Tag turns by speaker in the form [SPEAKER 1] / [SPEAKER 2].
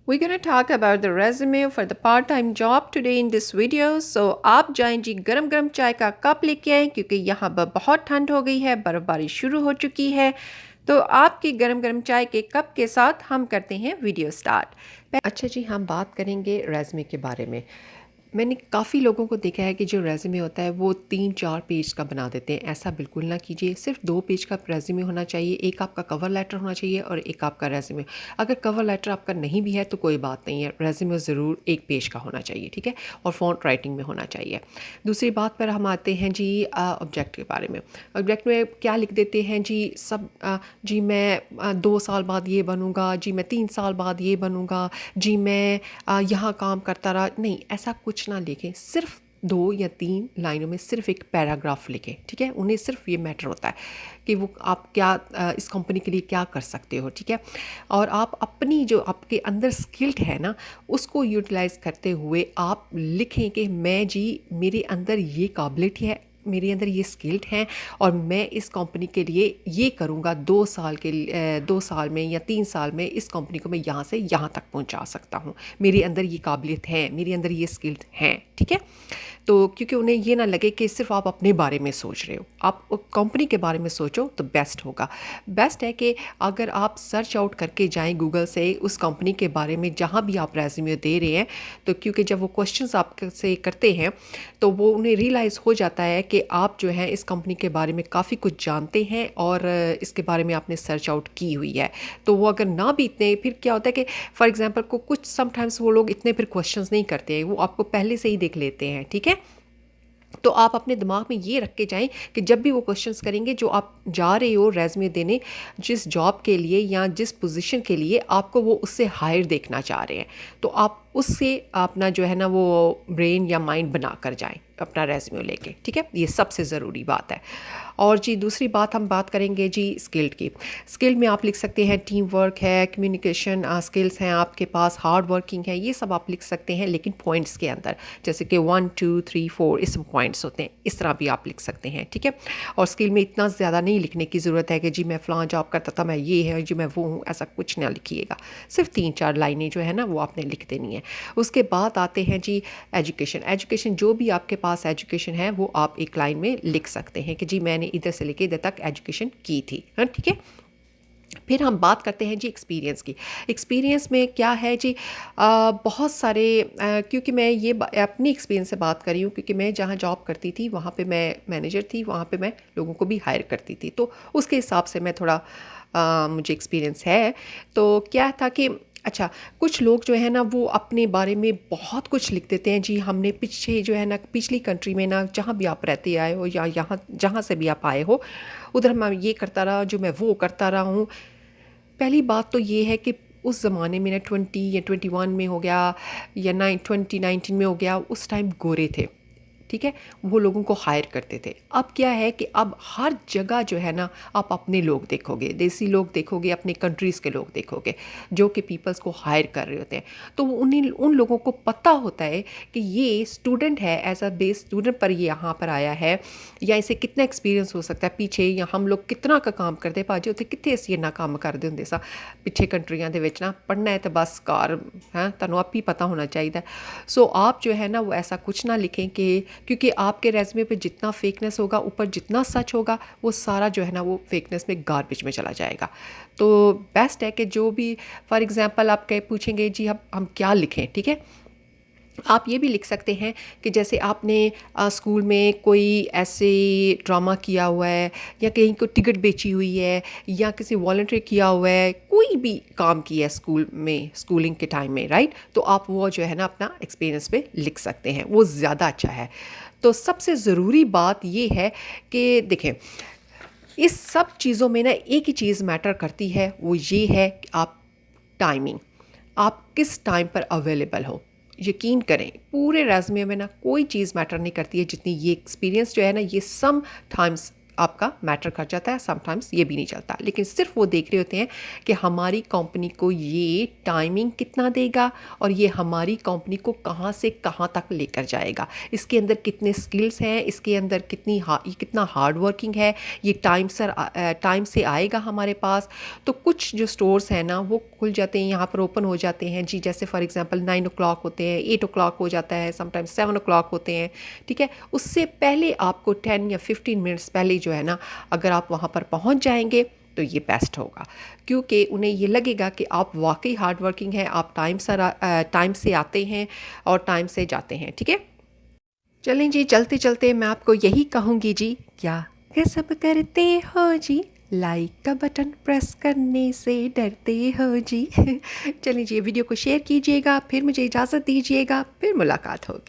[SPEAKER 1] We're going to talk about the resume for the part-time job today in this video. So आप जाएं जी गरम गरम चाय का कप लेके आएं क्योंकि यहाँ पर बहुत ठंड हो गई है, बर्फ़बारी शुरू हो चुकी है। तो आपकी गरम गरम चाय के कप के साथ हम करते हैं वीडियो स्टार्ट। अच्छा जी, हम बात करेंगे रेज़्यूमे के बारे में। मैंने काफ़ी लोगों को देखा है कि जो रेज़्यूमे होता है वो 3-4 पेज का बना देते हैं। ऐसा बिल्कुल ना कीजिए, सिर्फ 2 पेज का रेज़्यूमे होना चाहिए। एक आपका कवर लेटर होना चाहिए और एक आपका रेज़्यूमे। अगर कवर लेटर आपका नहीं भी है तो कोई बात नहीं है, रेज़्यूमे ज़रूर 1 पेज का होना चाहिए, ठीक है? और फ़ॉन्ट राइटिंग में होना चाहिए। दूसरी बात पर हम आते हैं जी ऑब्जेक्ट के बारे में। ऑब्जेक्ट में क्या लिख देते हैं जी, जी मैं 2 साल बाद ये बनूँगा, जी मैं 3 साल बाद ये बनूँगा, जी मैं यहाँ काम करता रहा। नहीं, ऐसा कुछ ना लिखें। सिर्फ 2 या 3 लाइनों में सिर्फ एक पैराग्राफ लिखें, ठीक है? उन्हें सिर्फ ये मैटर होता है कि वो आप क्या इस कंपनी के लिए क्या कर सकते हो, ठीक है? और आप अपनी जो आपके अंदर स्किल्ड है ना, उसको यूटिलाइज़ करते हुए आप लिखें कि मैं जी मेरे अंदर ये काबिलियत है, मेरे अंदर ये स्किल्ड हैं और मैं इस कंपनी के लिए ये करूँगा। 2 साल में या 3 साल में इस कंपनी को मैं यहाँ से यहाँ तक पहुँचा सकता हूँ। मेरे अंदर ये काबिलियत है, मेरे अंदर ये स्किल्ड हैं, ठीक है? तो क्योंकि उन्हें ये ना लगे कि सिर्फ आप अपने बारे में सोच रहे हो, आप कंपनी के बारे में सोचो तो बेस्ट होगा। बेस्ट है कि अगर आप सर्च आउट करके जाएं गूगल से उस कंपनी के बारे में जहाँ भी आप रेज़्यूमे दे रहे हैं, तो क्योंकि जब वो क्वेश्चंस आपसे करते हैं तो वो उन्हें रियलाइज़ हो जाता है कि आप जो है इस कंपनी के बारे में काफ़ी कुछ जानते हैं और इसके बारे में आपने सर्च आउट की हुई है। तो वो अगर ना भी इतने, फिर क्या होता है कि फॉर एग्जांपल को कुछ समटाइम्स वो लोग इतने फिर क्वेश्चंस नहीं करते हैं, वो आपको पहले से ही देख लेते हैं, ठीक है? तो आप अपने दिमाग में ये रख के जाएं कि जब भी वो क्वेश्चंस करेंगे, जो आप जा रहे हो रेज़्यूमे देने जिस जॉब के लिए या जिस पोजीशन के लिए, आपको वो उससे हायर देखना चाह रहे हैं, तो आप उससे अपना जो है ना वो ब्रेन या माइंड बना कर जाएं अपना रेज़्यूमे लेके, ठीक है? ये सबसे ज़रूरी बात है। और जी दूसरी बात हम बात करेंगे जी स्किल्ड की। स्किल्ड में आप लिख सकते हैं टीम वर्क है, कम्युनिकेशन स्किल्स हैं आपके पास, हार्ड वर्किंग है, ये सब आप लिख सकते हैं, लेकिन पॉइंट्स के अंदर, जैसे कि 1 2 3 4 इस पॉइंट्स होते हैं, इस तरह भी आप लिख सकते हैं, ठीक है? और स्किल में इतना ज़्यादा नहीं लिखने की ज़रूरत है कि जी मैं फ़लाँ जॉब करता था, मैं ये है जी मैं वो हूँ, ऐसा कुछ ना लिखिएगा। सिर्फ 3-4 लाइनें जो है ना वो आपने लिख देनी है। उसके बाद आते हैं जी एजुकेशन। एजुकेशन जो भी आपके पास एजुकेशन है वो आप एक लाइन में लिख सकते हैं कि जी मैंने इधर से लेके इधर तक एजुकेशन की थी, हाँ ठीक है? फिर हम बात करते हैं जी एक्सपीरियंस की। एक्सपीरियंस में क्या है जी, बहुत सारे क्योंकि मैं ये अपनी एक्सपीरियंस से बात कर रही हूँ, क्योंकि मैं जहाँ जॉब करती थी वहाँ पे मैं मैनेजर थी, वहाँ पे मैं लोगों को भी हायर करती थी, तो उसके हिसाब से मैं थोड़ा मुझे एक्सपीरियंस है। तो क्या था कि अच्छा, कुछ लोग जो है ना वो अपने बारे में बहुत कुछ लिख देते हैं जी, हमने पीछे जो है ना पिछली कंट्री में ना, जहाँ भी आप रहते आए हो या यहाँ जहाँ से भी आप आए हो, उधर मैं ये करता रहा, जो मैं वो करता रहा हूँ। पहली बात तो ये है कि उस ज़माने में ना 20 या 21 में हो गया या 2019 में हो गया, उस टाइम गोरे थे, ठीक है? वो लोगों को हायर करते थे। अब क्या है कि अब हर जगह जो है ना आप अपने लोग देखोगे, देसी लोग देखोगे, अपने कंट्रीज़ के लोग देखोगे जो कि पीपल्स को हायर कर रहे होते हैं। तो उन लोगों को पता होता है कि ये स्टूडेंट है, एज अ बेस स्टूडेंट पर ये यहाँ पर आया है, या इसे कितना एक्सपीरियंस हो सकता है पीछे, या हम लोग कितना का काम करते भाजी उत्थे कितने ਅਸੀਂ ਇੰਨਾ ਕੰਮ ਕਰਦੇ ਹੁੰਦੇ ਸਾਂ ਪਿੱਛੇ कंट्रियां ਦੇ ਵਿੱਚ ना। पढ़ना है तो बस कार है, ਤੁਹਾਨੂੰ आप ही पता होना चाहिए। सो आप जो है ना वो ऐसा कुछ ना लिखें कि, क्योंकि आपके रेज़्यूमे पे जितना फेकनेस होगा, ऊपर जितना सच होगा, वो सारा जो है ना वो फेकनेस में गार्बेज में चला जाएगा। तो बेस्ट है कि जो भी फॉर एग्ज़ाम्पल आप कह पूछेंगे जी हम क्या लिखें, ठीक है? आप ये भी लिख सकते हैं कि जैसे आपने स्कूल में कोई ऐसे ड्रामा किया हुआ है, या कहीं को टिकट बेची हुई है, या किसी वॉलंटियर किया हुआ है, कोई भी काम किया है स्कूल में, स्कूलिंग के टाइम में, राइट? तो आप वो जो है ना अपना एक्सपीरियंस पे लिख सकते हैं, वो ज़्यादा अच्छा है। तो सबसे ज़रूरी बात ये है कि देखें, इस सब चीज़ों में ना एक ही चीज़ मैटर करती है, वो ये है कि आप टाइमिंग, आप किस टाइम पर अवेलेबल हो। यकीन करें पूरे रेज़्यूमे में ना कोई चीज़ मैटर नहीं करती है जितनी ये एक्सपीरियंस जो है ना, ये सम टाइम्स आपका मैटर कर जाता है, समटाइम्स ये भी नहीं चलता। लेकिन सिर्फ वो देख रहे होते हैं कि हमारी कंपनी को ये टाइमिंग कितना देगा और ये हमारी कंपनी को कहाँ से कहाँ तक लेकर जाएगा, इसके अंदर कितने स्किल्स हैं, इसके अंदर ये कितना हार्ड वर्किंग है, ये टाइम से आएगा हमारे पास। तो कुछ जो स्टोर्स हैं ना वो खुल जाते हैं, यहाँ पर ओपन हो जाते हैं जी, जैसे फॉर एग्जांपल 9 o'clock होते हैं, 8 o'clock हो जाता है, समटाइम्स 7 o'clock होते हैं, ठीक है। उससे पहले आपको 10 या 15 मिनट्स पहले जो है ना, अगर आप वहाँ पर पहुँच जाएंगे तो ये बेस्ट होगा, क्योंकि उन्हें ये लगेगा कि आप वाकई हार्ड वर्किंग हैं, आप टाइम से आते हैं और टाइम से जाते हैं, ठीक है। चलें जी, चलते चलते मैं आपको यही कहूँगी जी, क्या गज़ब करते हो जी, लाइक का बटन प्रेस करने से डरते हो जी। चलें जी, ये वीडियो को शेयर कीजिएगा, फिर मुझे इजाज़त दीजिएगा, फिर मुलाकात होगी।